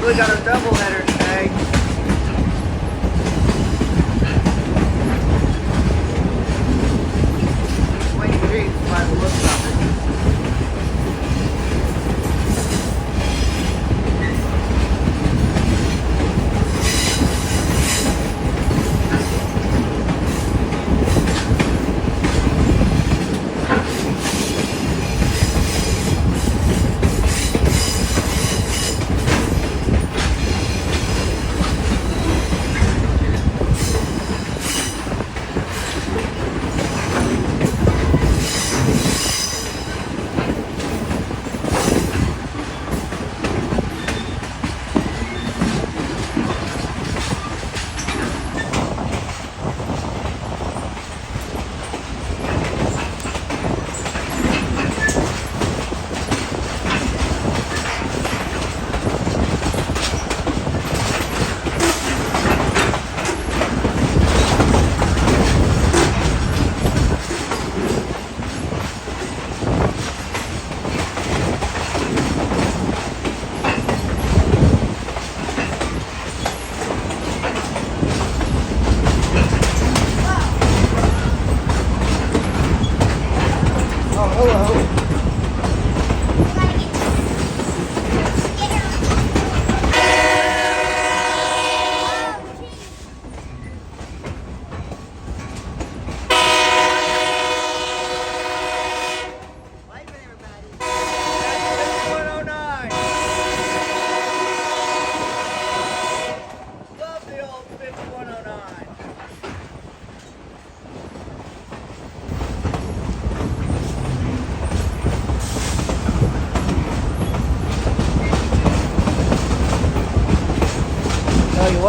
We got our double header today. 20 degrees by the looks of it.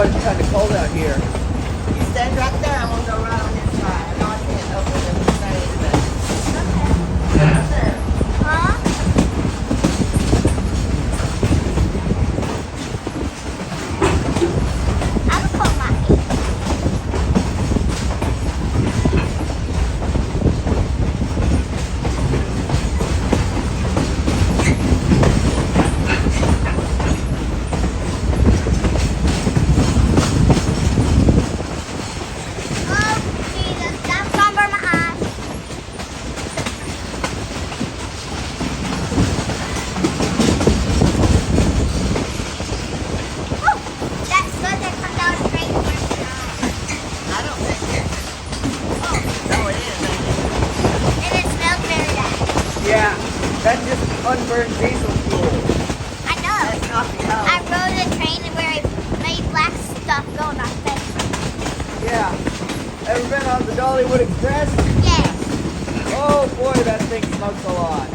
It's kind of cold out here. You stand right there, I'm going to go right on this side. I know I can't open it and say it, but... Okay. Right there. Huh? I'm going to put my feet. Yeah, that's just unburned diesel fuel. I know. That's not the hell. I rode a train where it made black stuff go on my face. Yeah. Ever been on the Dollywood Express? Yes. Oh boy, that thing smokes a lot.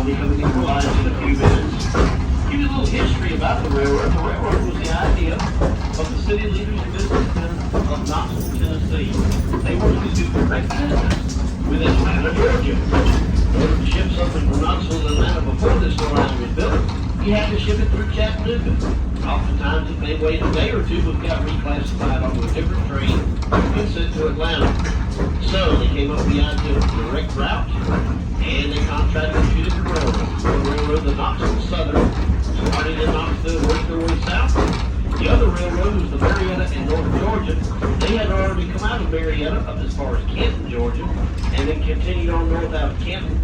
be coming in live in a few minutes. Give you a little history about the railroad. The railroad was the idea of the city leaders and businessmen of Knoxville, Tennessee. They wanted to do direct business with Atlanta, Georgia. In order to ship something from Knoxville to Atlanta before this line was built, you had to ship it through Chattanooga. Oftentimes it may wait a day or two, but got reclassified onto a different train and sent to Atlanta. So they came up with the idea of direct route, and they contracted with two different railroads. One railroad, the Knoxville Southern, started in Knoxville and worked their way south. The other railroad was the Marietta and North Georgia. They had already come out of Marietta up as far as Canton, Georgia, and then continued on north out of Canton,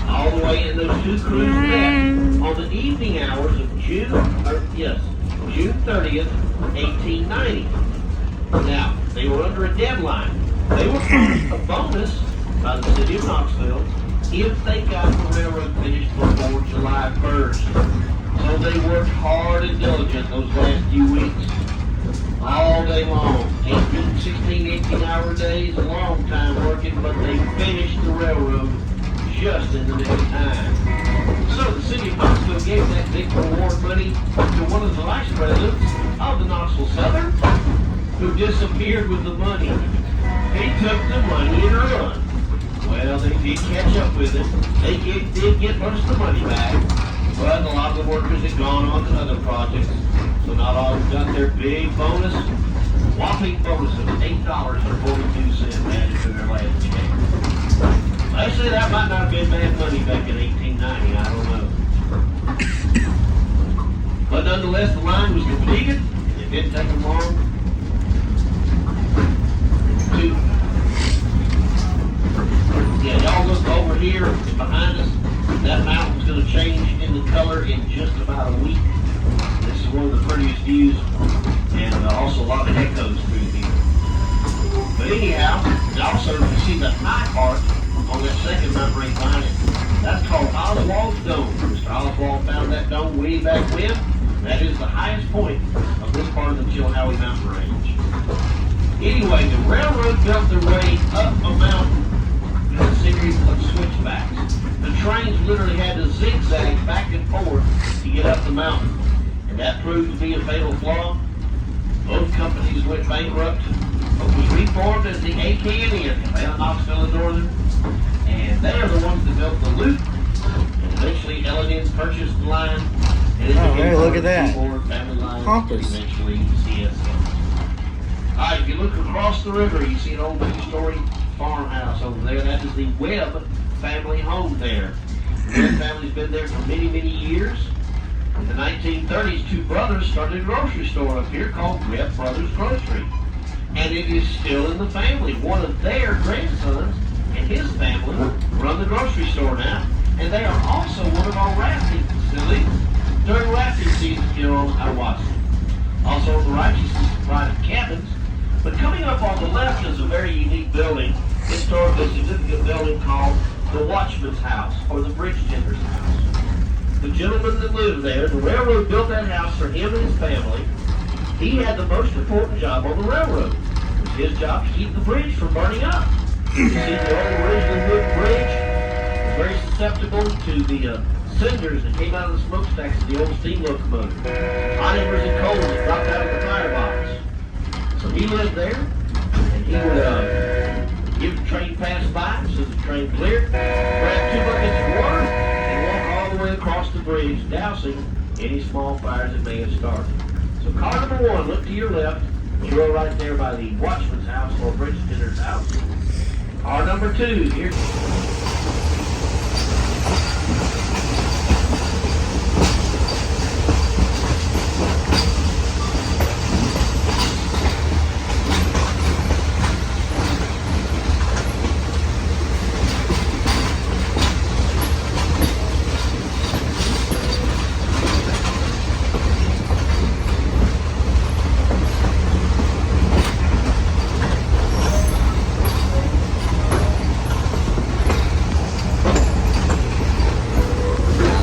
all the way, and those two crews met on the evening hours of June 30th, 1890. Now, they were under a deadline. They were promised a bonus by the city of Knoxville if they got the railroad finished before July 1st. So they worked hard and diligent those last few weeks, all day long. 18 hour days, a long time working, but they finished the railroad just in the nick of time. So the city of Knoxville gave that big reward money to one of the vice presidents of the Knoxville Southern, who disappeared with the money. He took the money and run. Well, they did catch up with it. They did get most of the money back, but a lot of the workers had gone on to other projects, so not all got their big bonus. Whopping bonus of $8.42 added to their last check. I say that might not have been bad money back in 1890, I don't know. But nonetheless, the line was completed. It didn't take them long to... Yeah, y'all look over here behind us. That mountain's going to change in the color in just about a week. This is one of the prettiest views, and also a lot of echoes through here. But anyhow, also you see the high part on that second mountain right behind it. That's called Oswald's Dome. Mr. Oswald found that dome way back when. That is the highest point of this part of the Chilhowie Mountain Range. Anyway, the railroad built their way up a mountain in a series of switchbacks. The trains literally had to zigzag back and forth to get up the mountain. And that proved to be a fatal flaw. Both companies went bankrupt, but was reformed as the AK&N, Atlanta, Knoxville, and Northern. And they are the ones that built the loop. And eventually, L&N purchased the line. And it hey, look at that. Family line, Hoppers. eventually CSM. All right, if you look across the river, you see an old two-story farmhouse over there. That is the Webb family home there. The Webb family's been there for many, many years. In the 1930s, two brothers started a grocery store up here called Webb Brothers Grocery. And it is still in the family. One of their grandsons and his family run the grocery store now. And they are also one of our rafting facilities during rafting season here on the Hiwassee. Also on the right, you see some private cabins. But coming up on the left is a very unique building, historically significant building called the Watchman's House, or the Bridge Tender's House. The gentleman that lived there, the railroad built that house for him and his family. He had the most important job on the railroad. It was his job to keep the bridge from burning up. You see, the old original wood bridge was very susceptible to the cinders that came out of the smokestacks of the old steam locomotive. Hot embers and coals that dropped out of the firebox. So he lived there, and he would give the train pass by, so the train cleared, grab 2 buckets of water, and walk all the way across the bridge, dousing any small fires that may have started. So car number 1, look to your left, you're right there by the Watchman's House or Bridge Tender's House. Car number 2, here.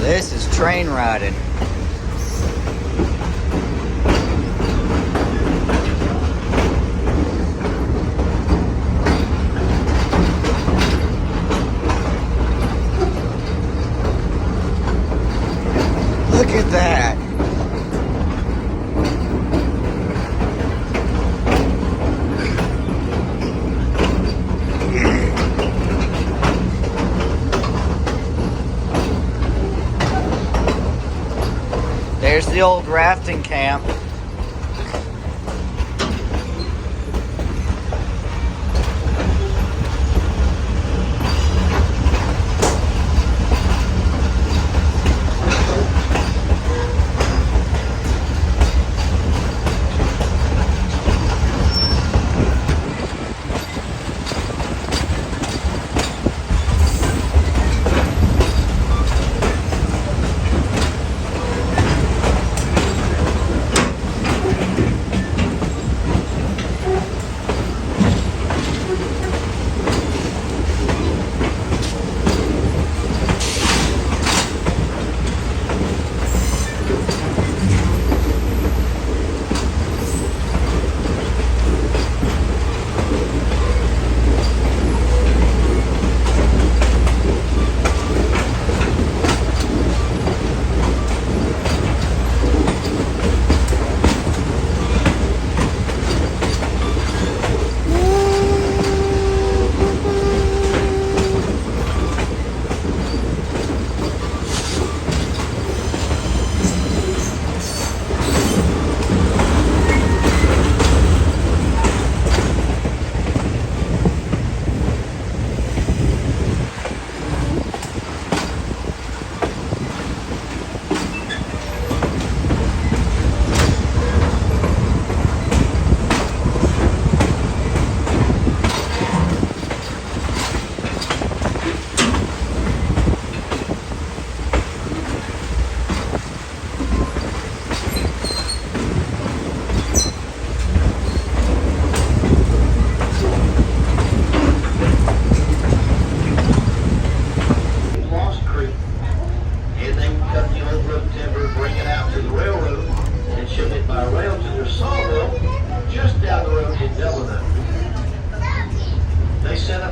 This is train riding. the old rafting camp.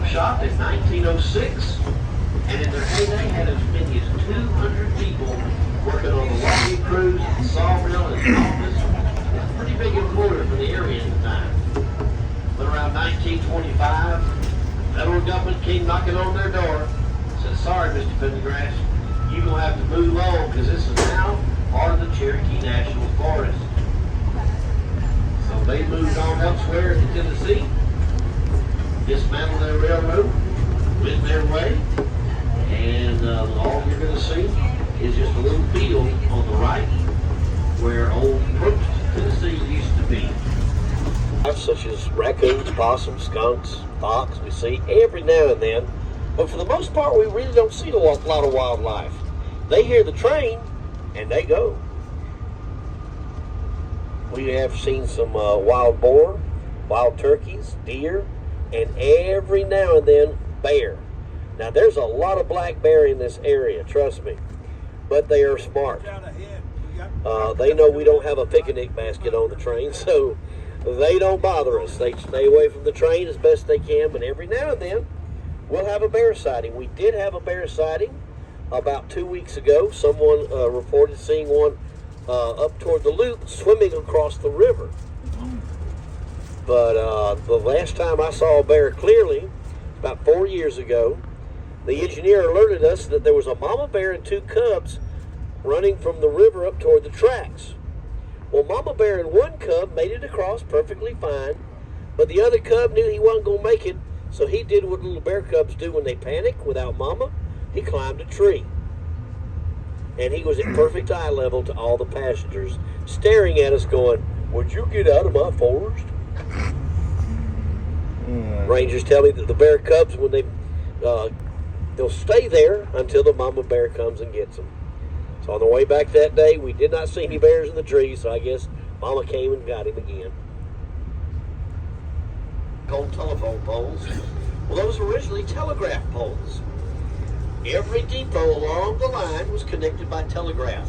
Shop in 1906, and in their heyday had as many as 200 people working on the logging crews, the sawmill, and the office. It's a pretty big employer for the area at the time. But around 1925, federal government came knocking on their door and said, "Sorry, Mr. Pendergrass, you're going to have to move on because this is now part of the Cherokee National Forest." So they moved on elsewhere to Tennessee, dismantled their railroad, went their way, and all you're going to see is just a little field on the right where old Brooks, Tennessee used to be. Such as raccoons, possums, skunks, fox, we see every now and then, but for the most part we really don't see a lot of wildlife. They hear the train and they go. We have seen some wild boar, wild turkeys, deer, and every now and then bear. Now there's a lot of black bear in this area, trust me, but they are smart. They know we don't have a picnic basket on the train, so they don't bother us. They stay away from the train as best they can, but every now and then we'll have a bear sighting. We did have a bear sighting about 2 weeks ago. Someone reported seeing one up toward the loop swimming across the river. But the last time I saw a bear clearly, about 4 years ago, the engineer alerted us that there was a mama bear and 2 cubs running from the river up toward the tracks. Well, mama bear and 1 cub made it across perfectly fine, but the other cub knew he wasn't going to make it, so he did what little bear cubs do when they panic without mama. He climbed a tree. And he was at perfect eye level to all the passengers, staring at us going, "Would you get out of my forest?" Rangers tell me that the bear cubs, when they'll stay there until the mama bear comes and gets them. So on the way back that day, we did not see any bears in the trees, so I guess mama came and got him again. Old telephone poles. Well, those were originally telegraph poles. Every depot along the line was connected by telegraph.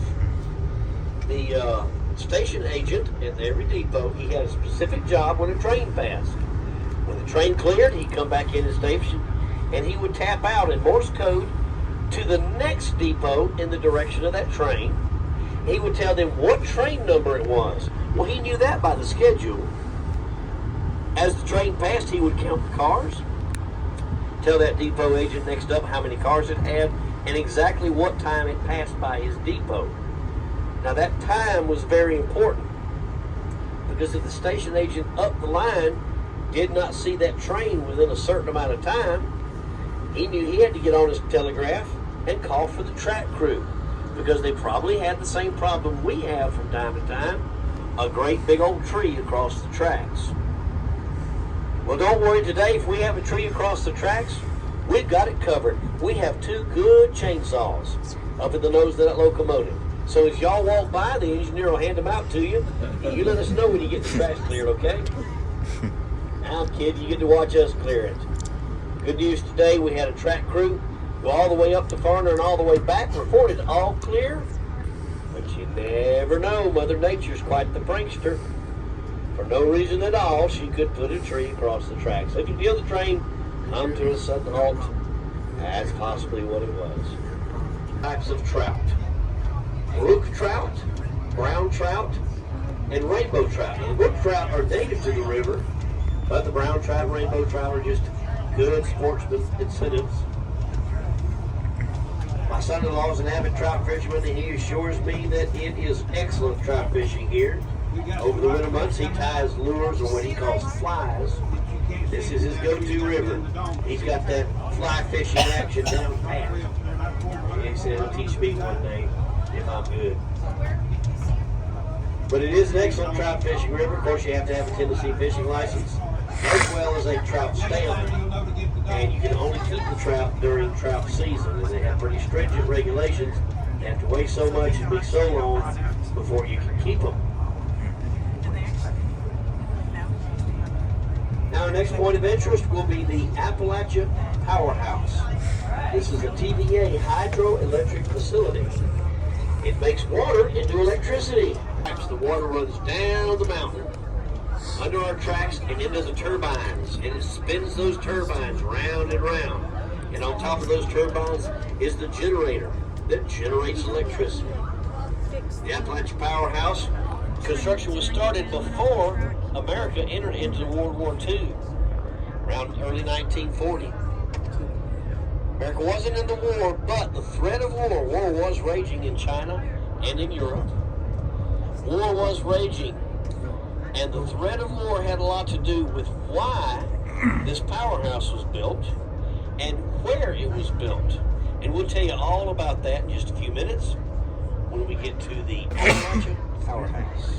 The station agent at every depot, he had a specific job when a train passed. When the train cleared, he'd come back in his station and he would tap out in Morse code to the next depot in the direction of that train. He would tell them what train number it was. Well, he knew that by the schedule. As the train passed, he would count the cars, tell that depot agent next up how many cars it had, and exactly what time it passed by his depot. Now that time was very important, because if the station agent up the line did not see that train within a certain amount of time, he knew he had to get on his telegraph and call for the track crew, because they probably had the same problem we have from time to time, a great big old tree across the tracks. Well, don't worry today, if we have a tree across the tracks, we've got it covered. We have 2 good chainsaws up in the nose of that locomotive. So as y'all walk by, the engineer will hand them out to you. You let us know when you get the tracks cleared, okay? Now, kid, you get to watch us clear it. Good news today, we had a track crew go all the way up to Farner and all the way back, reported all clear. But you never know, Mother Nature's quite the prankster. For no reason at all, she could put a tree across the tracks. If you feel the train come to a sudden halt, that's possibly what it was. Types of trout: brook trout, brown trout, and rainbow trout. Now, the brook trout are native to the river, but the brown trout and rainbow trout are just good sportsman incentives. My son-in-law is an avid trout fisherman, and he assures me that it is excellent trout fishing here. Over the winter months, he ties lures, or what he calls flies. This is his go-to river. He's got that fly fishing action down pat. He said he'll teach me one day if I'm good. But it is an excellent trout fishing river. Of course, you have to have a Tennessee fishing license, as well as a trout stamp. And you can only keep the trout during trout season, and they have pretty stringent regulations. They have to weigh so much and be so long before you can keep them. Now, our next point of interest will be the Appalachia Powerhouse. This is a TVA hydroelectric facility. It makes water into electricity. The water runs down the mountain, under our tracks, and into the turbines. And it spins those turbines round and round. And on top of those turbines is the generator that generates electricity. The Appalachia Powerhouse construction was started before America entered into World War II, around early 1940. America wasn't in the war, but the threat of war was raging in China and in Europe. War was raging, and the threat of war had a lot to do with why this powerhouse was built and where it was built. And we'll tell you all about that in just a few minutes when we get to the Appalachia Powerhouse.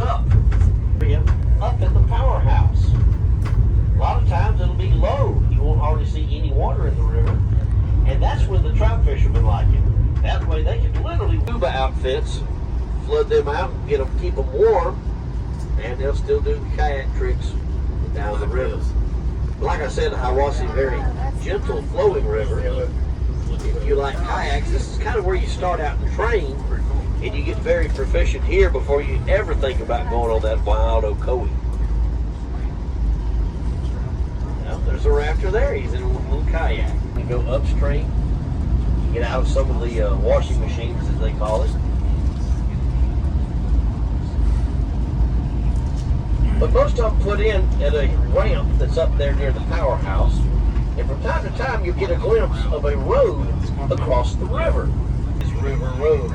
up at the powerhouse. A lot of times it'll be low. You won't hardly see any water in the river. And that's when the trout fishermen like it. That way they can literally scuba outfits, flood them out, get them, keep them warm, and they'll still do kayak tricks down the river. Like I said, the Hiwassee, very gentle flowing river. If you like kayaks, this is kind of where you start out and train, and you get very proficient here before you ever think about going on that wild Ocoee. Well, there's a rafter there. He's in a little kayak. You go upstream, you get out of some of the washing machines, as they call it. But most of them put in at a ramp that's up there near the powerhouse. And from time to time, you get a glimpse of a road across the river. This river road.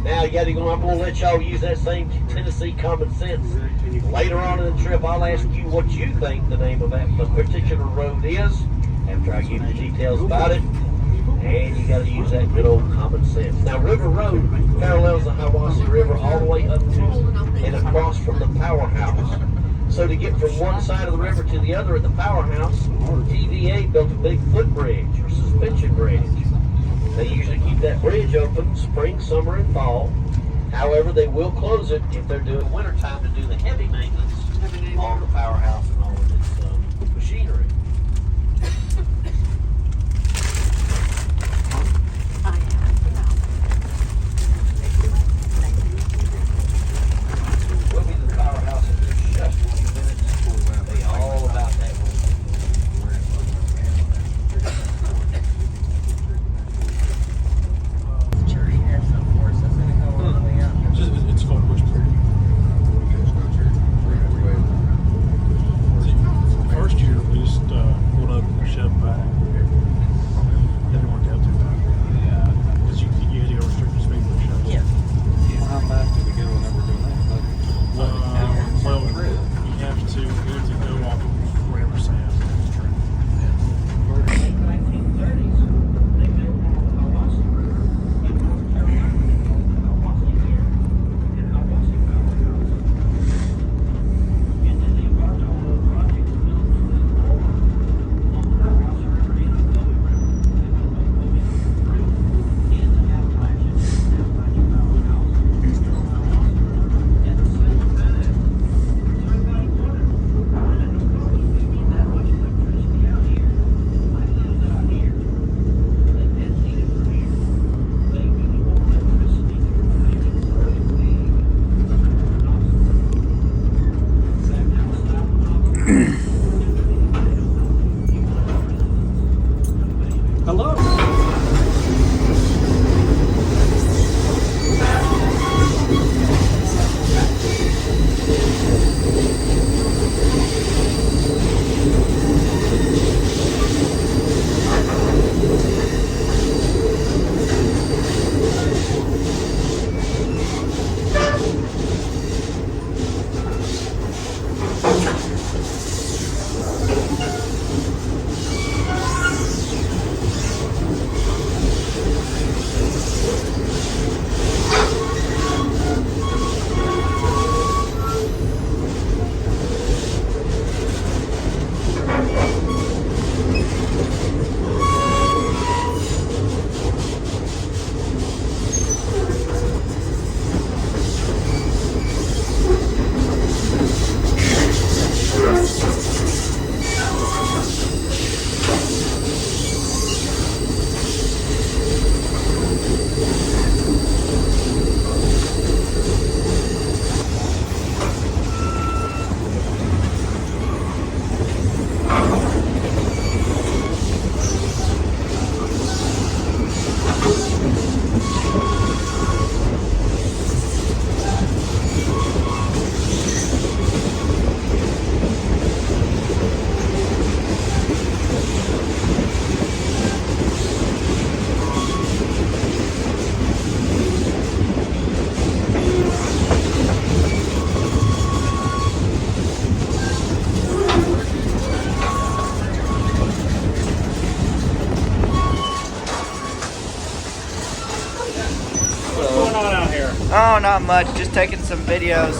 Now, I'm going to let y'all use that same Tennessee common sense. Later on in the trip, I'll ask you what you think the name of that particular road is, after I give you the details about it. And you got to use that good old common sense. Now, River Road parallels the Hiwassee River all the way up to and across from the powerhouse. So to get from one side of the river to the other at the powerhouse, TVA built a big footbridge or suspension bridge. They usually keep that bridge open spring, summer, and fall. However, they will close it if they're doing wintertime to do the heavy maintenance on the powerhouse and all of its machinery. We'll be to the powerhouse in just a few minutes. Tell you all about that one. It's called Bush Creek. First year we just pulled up and shoved back. Didn't work out too bad. Because you had to go restricted speed for the shove. Yeah. How fast did we go whenever we're doing that? Well, you have to go off of wherever sand. Hello. much, just taking some videos.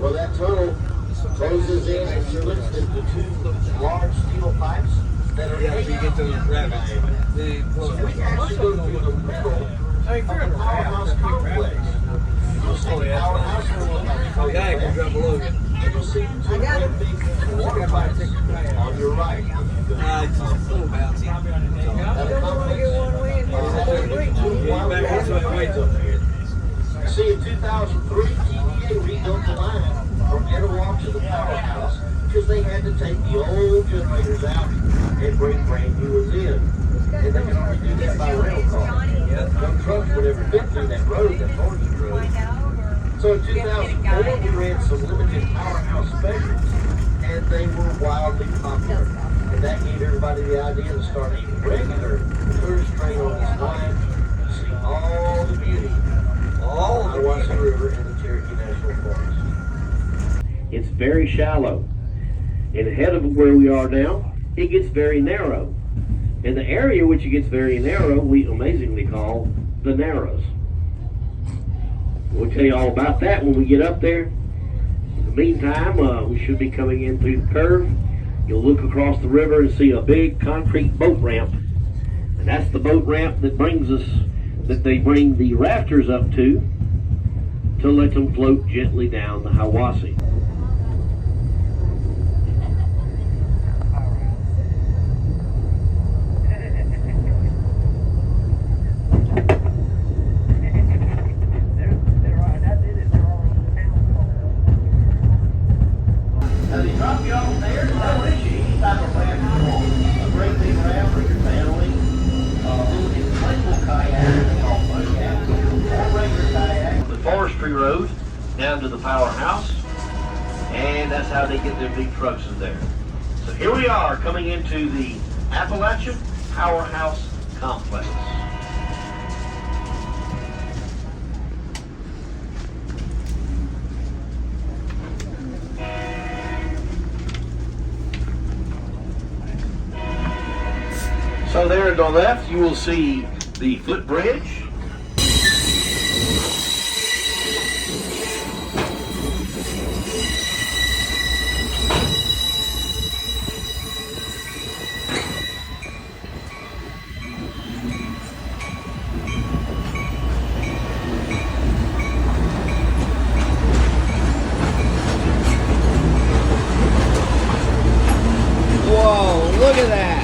Well, that tunnel closes in and splits into two large steel pipes that are Yeah, if you get those rabbits, they close. So we actually go through the middle of the powerhouse complex. You'll see the powerhouse complex. Yeah, you can drop below you. And you'll see two great big water pipes on your right. It's just a little bouncy. Now the complex two water pipes up there. See, in 2003, TVA rebuilt the line from Etowah to the powerhouse because they had to take the old generators out and bring brand new ones in. And they could only do that by rail car. No trucks would ever fit through that road, that Morgan road. So in 2004, we ran some limited powerhouse specials, and they were wildly popular. And that gave everybody the idea to start a regular tourist train on this line to see all the beauty of the Hiwassee River and the Cherokee National Forest. It's very shallow. And ahead of where we are now, it gets very narrow. And the area which it gets very narrow, we amazingly call the Narrows. We'll tell you all about that when we get up there. In the meantime, we should be coming in through the curve. You'll look across the river and see a big concrete boat ramp. And that's the boat ramp that they bring the rafters up to let them float gently down the Hiwassee. Now they drop you off there, no issue. Any type of raft you want. A great big raft for your family. A little inflatable kayak, they call boat kayak, or regular kayak. The forestry road down to the powerhouse, and that's how they get their big trucks in there. So here we are coming into the Appalachian Powerhouse Complex. So there on the left, you will see the footbridge. Whoa, look at that.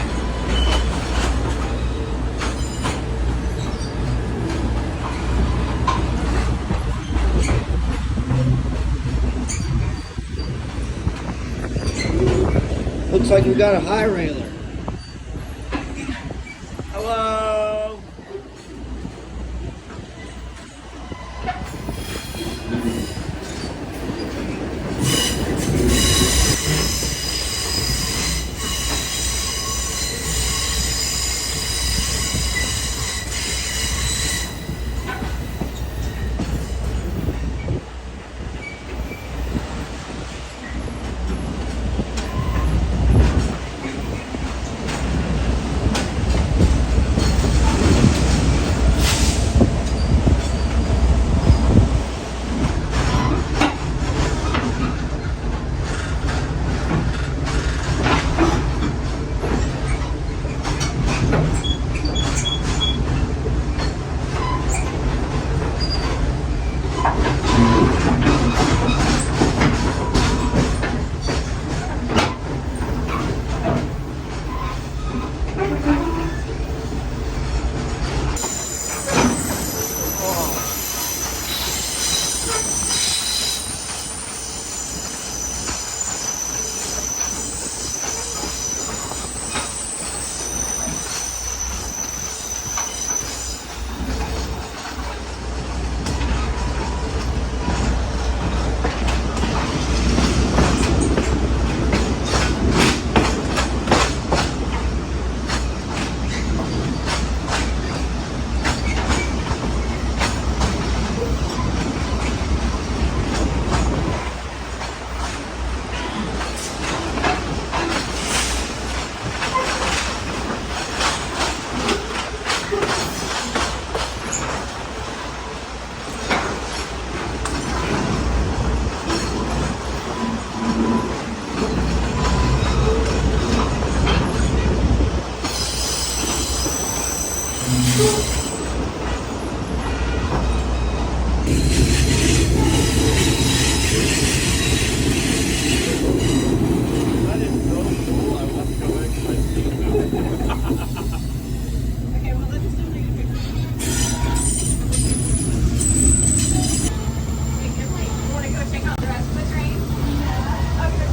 Looks like we got a high railer. Hello. That is so cool. I want to go back to my seat. Okay, well, let's still take a picture. Wait, you're late. You want to go check out the rest of the train? Okay.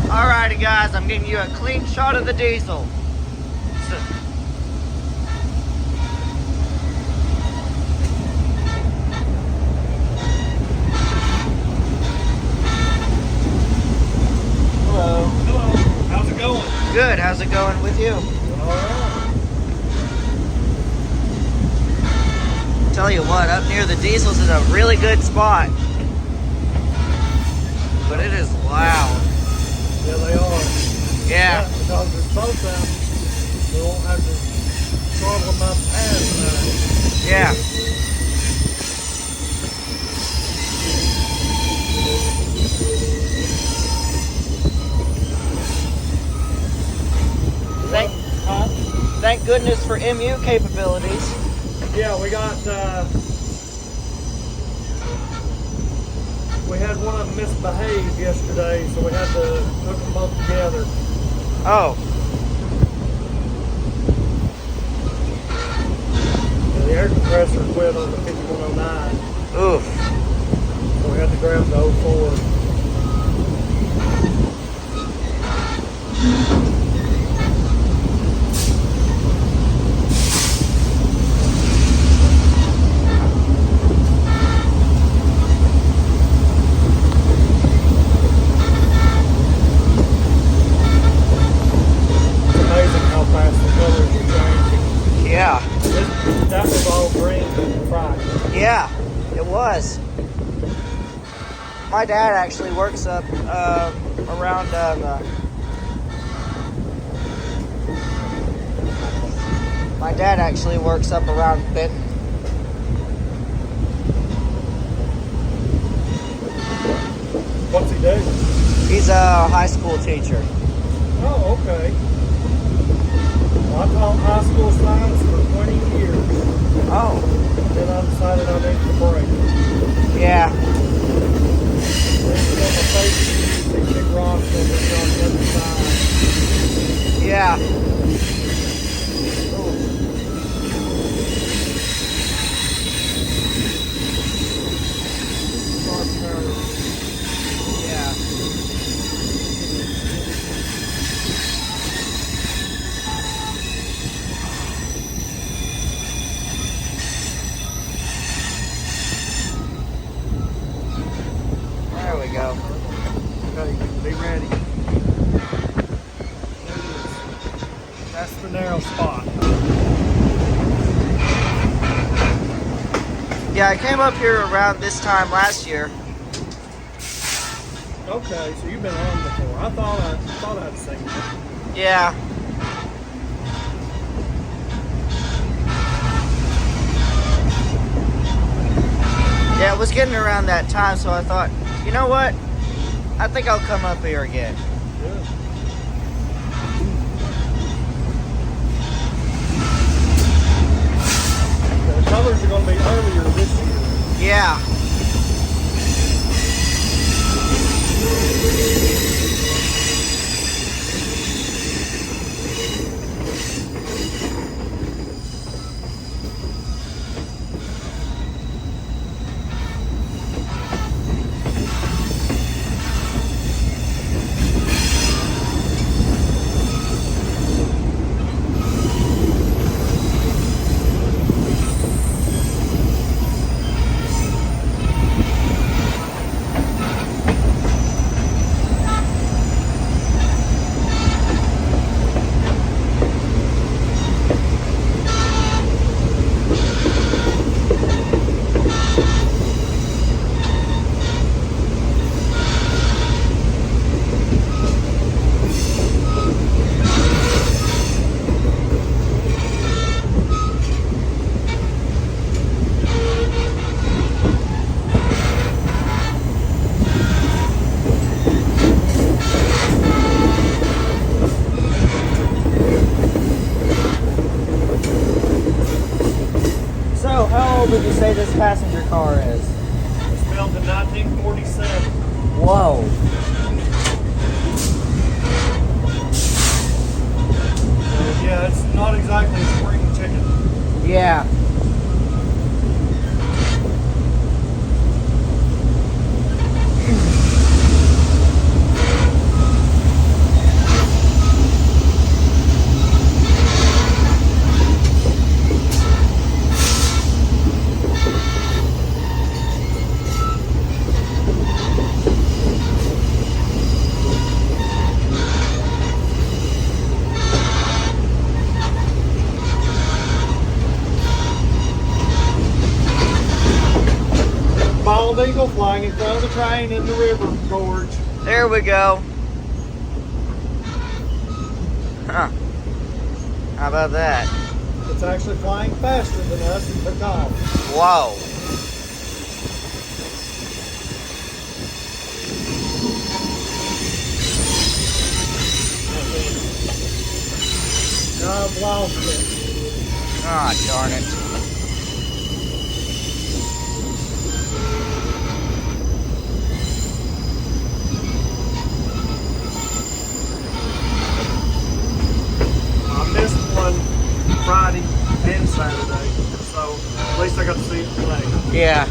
Alrighty guys, I'm giving you a clean shot of the diesel. Hello. Hello. How's it going? Good, how's it going with you? Alright. Tell you what, up near the diesels is a really good spot. But it is loud. Yeah, they are. Yeah. Because it's both of them, we won't have to throttle them up as much. Yeah. Thank goodness for MU capabilities. Yeah, we got, we had one of them misbehave yesterday, so we had to hook them both together. Oh, Yeah, the air compressor quit on the 5109, oof. so we had to grab the 04. Yeah. That was all green Friday. Yeah, it was. My dad actually works up around my dad actually works up around Benton. What's he do? He's a high school teacher. Oh, okay. Well, I taught high school science for 20 years. Oh, Then I decided I needed a break. yeah. Then on my face, big rocks over here on the other side. Yeah. Sharp curve. Yeah. There we go. Okay, be ready. There it is. That's the narrow spot. Yeah, I came up here around this time last year. Okay, so you've been on before. I thought I'd seen it. Yeah. Yeah, it was getting around that time, so I thought, you know what? I think I'll come up here again. Good. The colors are going to be earlier this year. Yeah. How old did you say this passenger car is? It's built in 1947. Whoa. So, yeah, it's not exactly a spring chicken. Yeah. Bald eagle flying in front of the train in the river gorge. There we go. Huh. How about that? It's actually flying faster than us and took off. Whoa. I've lost it. Ah, darn it. I missed one Friday and Saturday, so at least I got to see it today. Yeah.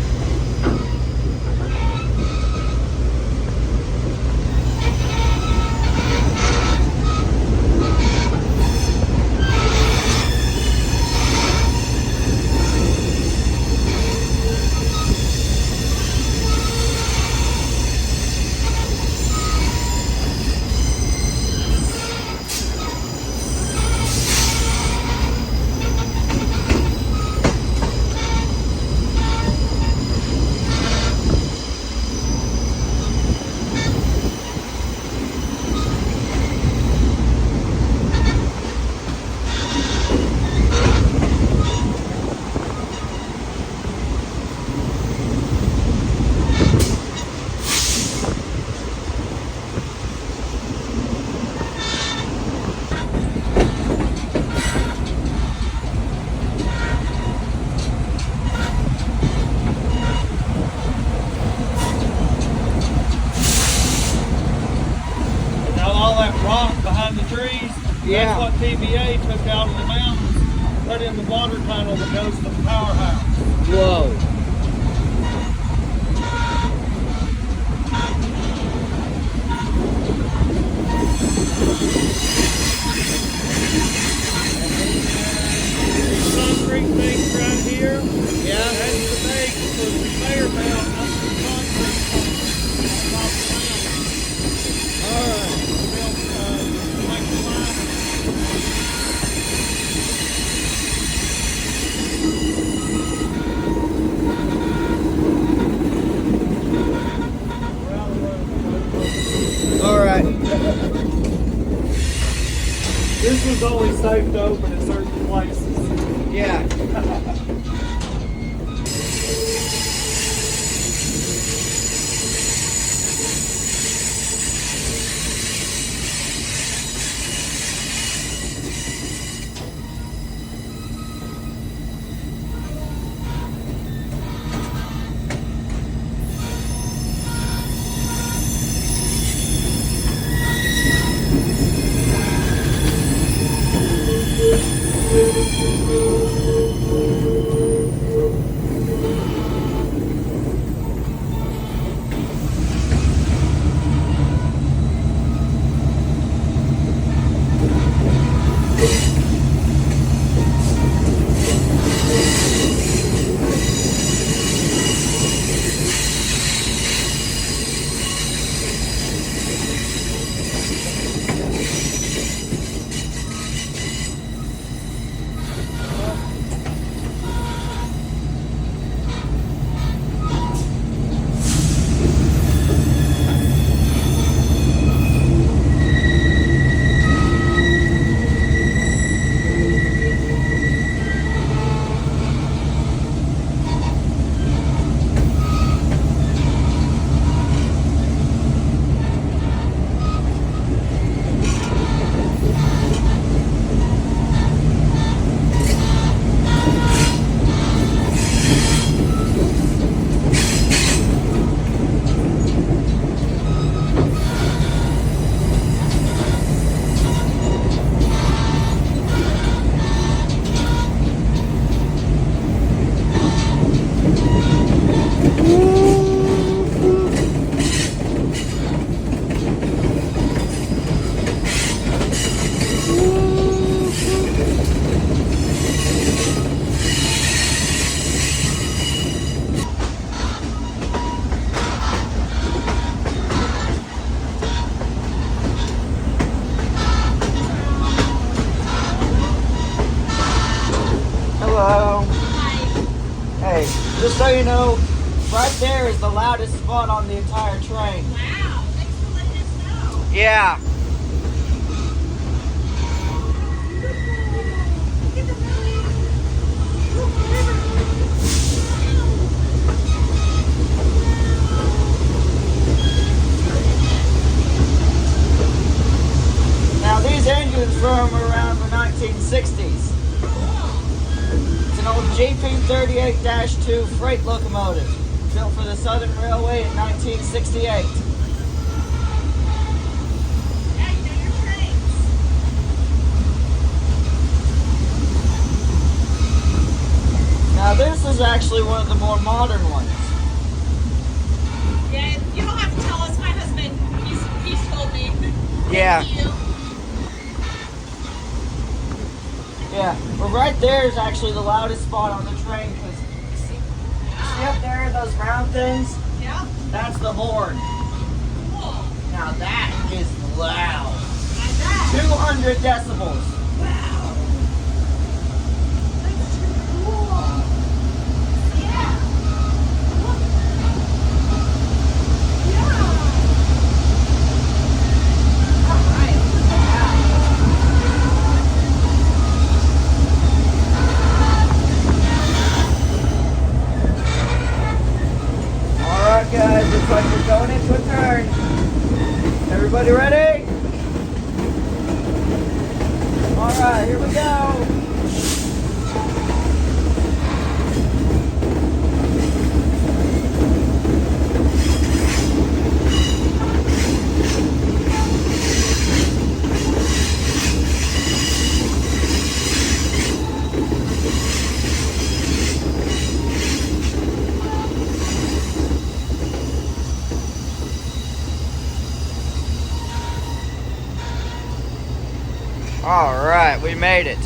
That's what TVA took out of the mountains, put in the water tunnel that goes to the powerhouse. Whoa. These concrete things right here, Yeah. that's the base for the conveyor belt up to the concrete on top of the mountain. Alright. Built, like the line. Alright. This was only safe to open in certain places. Yeah. Just so you know, right there is the loudest spot on the entire train. Wow, thanks for letting us know. Yeah. Look at the really beautiful river. Now these engines from around the 1960s. It's an old GP38-2 freight locomotive built for the Southern Railway in 1968. Yeah, you know your trains. Now this is actually one of the more modern ones. Yeah, you don't have to tell us. My husband, he's told me. Yeah. Thank you. Yeah, but right there is actually the loudest spot on the train because see up there, those round things? Yeah. That's the horn. Cool. Now that is loud. I bet. 200 decibels. Wow. That's too cool. Yeah. Look. Yeah. All right. Look at that. Alright guys, looks like we're going into a turn. Everybody ready? Alright, here we go. Alright, we made it.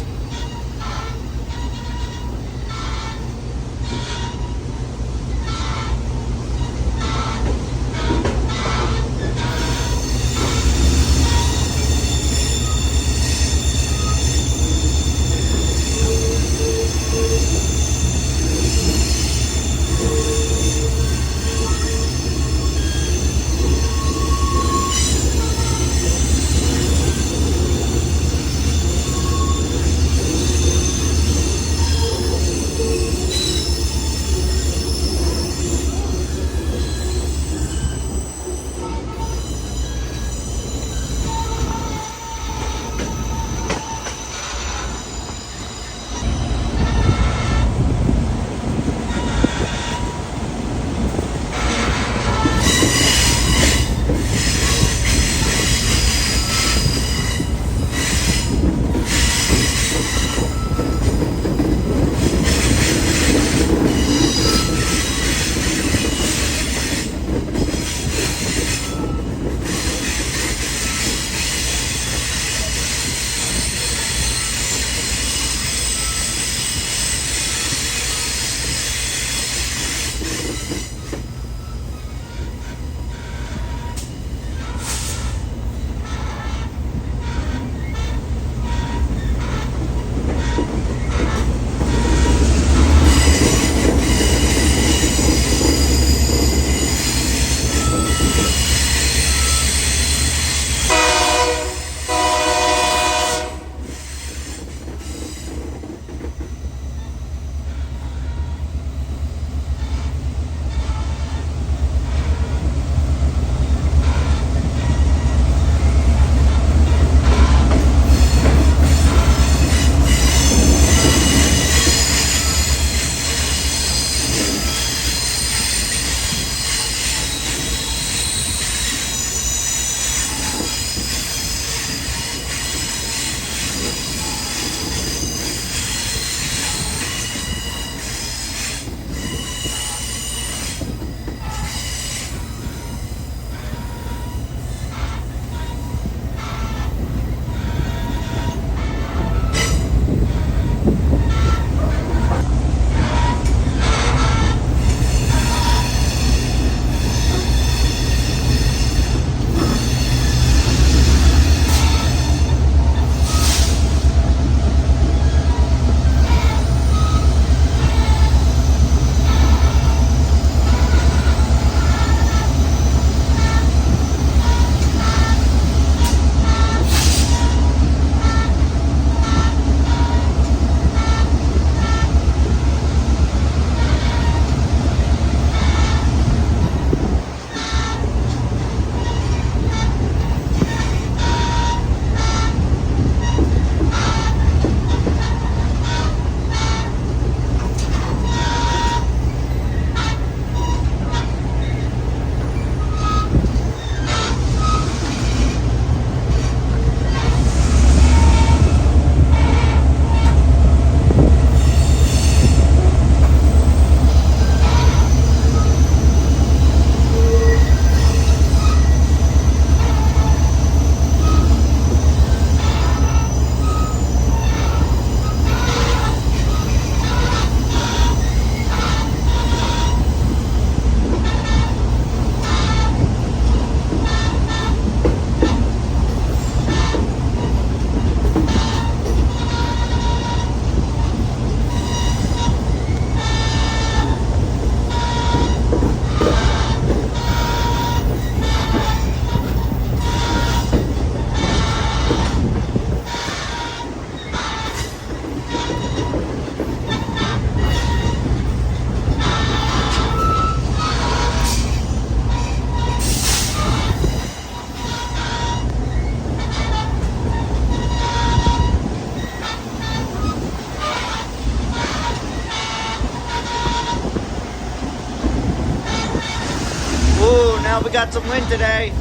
Well, we got some wind today.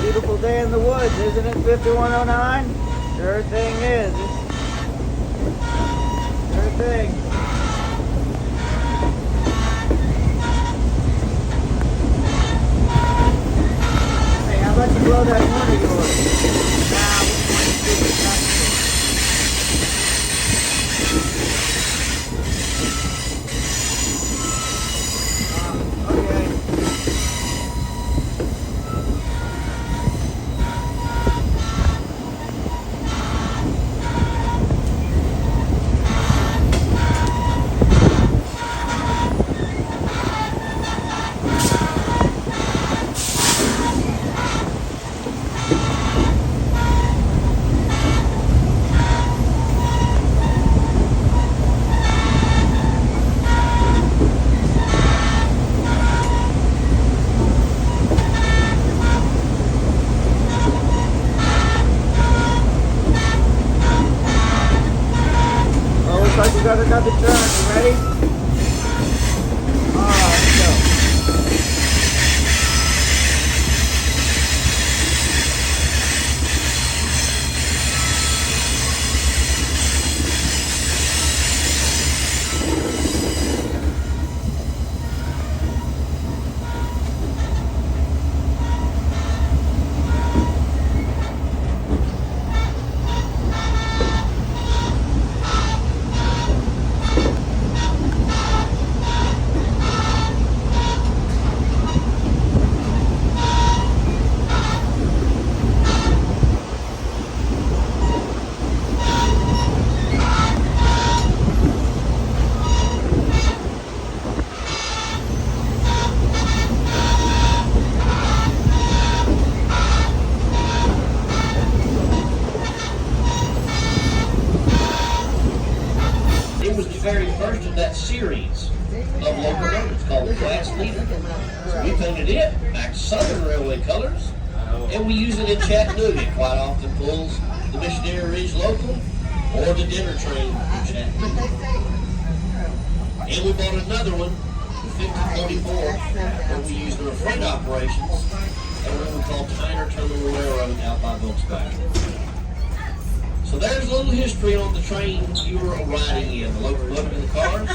Beautiful day in the woods, isn't it? 5109? Sure thing is. Sure thing. Hey, how about you blow that horn of yours? Nah, we want to do it comfortable. Okay. Looks like we got another turn. You ready? Alright, let's go. It was the very first of that series of locomotives called the Glass Leader. So we painted it back to Southern Railway colors, and we use it in Chattanooga. It quite often pulls the Missionary Ridge Local or the dinner train in Chattanooga. And we bought another one, the 5044, where we used in our freight operations at what we call Tyner Terminal Railroad out by Volkswagen. So there's a little history on the train you were riding in. The locomotive and the cars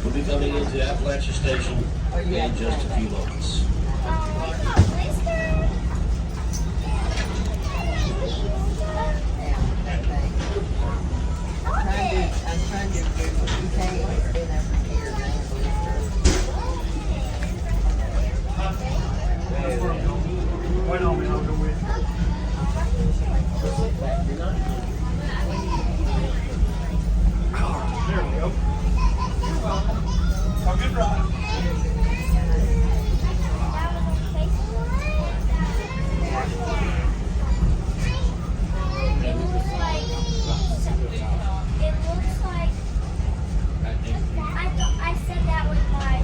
will be coming into Appalachia Station in just a few moments. I'm trying to do you can't been over here Wait on me, I'll go with you. There we go. Have a good ride. I said that was my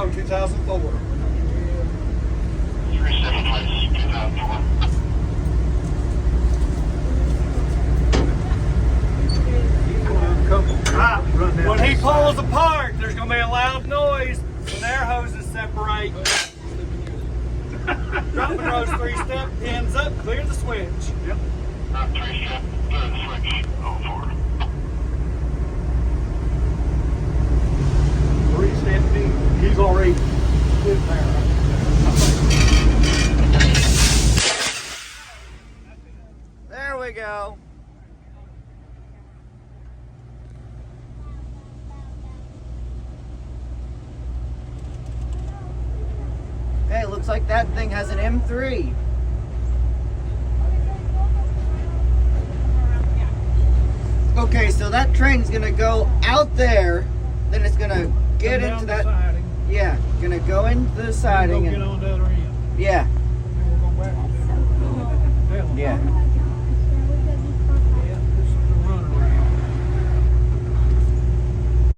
go 2004. 37 place, 2004. When he pulls apart, there's going to be a loud noise when air hoses separate. Dropping those 3-step pins up, clear the switch. Yep. 3-step, clear the switch, 04. 3-step pin. He's already in there. There we go. Hey, looks like that thing has an M3. Okay, so that train's gonna go out there, then it's gonna get into that. Siding, Yeah, gonna go into the siding. get And, on the other end. yeah, And we're going back to that. yeah.